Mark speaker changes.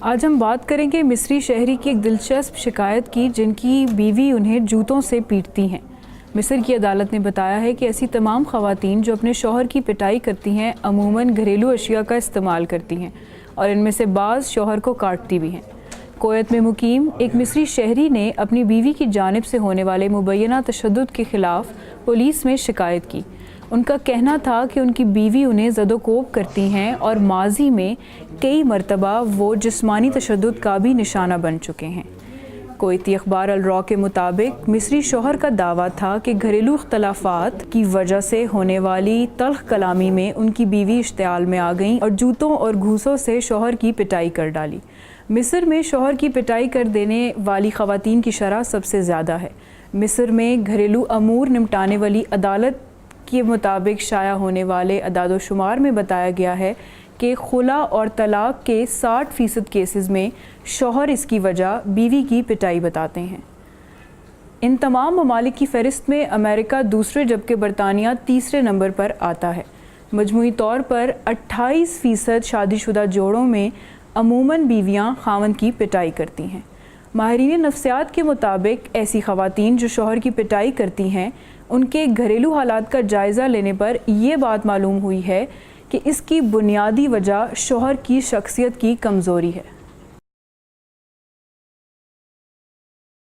Speaker 1: آج ہم بات کریں گے مصری شہری کی ایک دلچسپ شکایت کی جن کی بیوی انہیں جوتوں سے پیٹتی ہیں۔ مصر کی عدالت نے بتایا ہے کہ ایسی تمام خواتین جو اپنے شوہر کی پٹائی کرتی ہیں عموماً گھریلو اشیاء کا استعمال کرتی ہیں اور ان میں سے بعض شوہر کو کاٹتی بھی ہیں۔ کویت میں مقیم ایک مصری شہری نے اپنی بیوی کی جانب سے ہونے والے مبینہ تشدد کے خلاف پولیس میں شکایت کی۔ ان کا کہنا تھا کہ ان کی بیوی انہیں زد و کوب کرتی ہیں اور ماضی میں کئی مرتبہ وہ جسمانی تشدد کا بھی نشانہ بن چکے ہیں۔ کویتی اخبار الرا کے مطابق مصری شوہر کا دعویٰ تھا کہ گھریلو اختلافات کی وجہ سے ہونے والی تلخ کلامی میں ان کی بیوی اشتعال میں آ گئیں اور جوتوں اور گھوسوں سے شوہر کی پٹائی کر ڈالی۔ مصر میں شوہر کی پٹائی کر دینے والی خواتین کی شرح سب سے زیادہ ہے۔ مصر میں گھریلو امور نمٹانے والی عدالت کے مطابق شائع ہونے والے اعداد و شمار میں بتایا گیا ہے کہ خلا اور طلاق کے 60% کیسز میں شوہر اس کی وجہ بیوی کی پٹائی بتاتے ہیں۔ ان تمام ممالک کی فہرست میں امریکہ دوسرے جبکہ برطانیہ تیسرے نمبر پر آتا ہے۔ مجموعی طور پر 28% شادی شدہ جوڑوں میں عموماً بیویاں خاوند کی پٹائی کرتی ہیں۔ ماہرین نفسیات کے مطابق ایسی خواتین جو شوہر کی پٹائی کرتی ہیں ان کے گھریلو حالات کا جائزہ لینے پر یہ بات معلوم ہوئی ہے کہ اس کی بنیادی وجہ شوہر کی شخصیت کی کمزوری ہے۔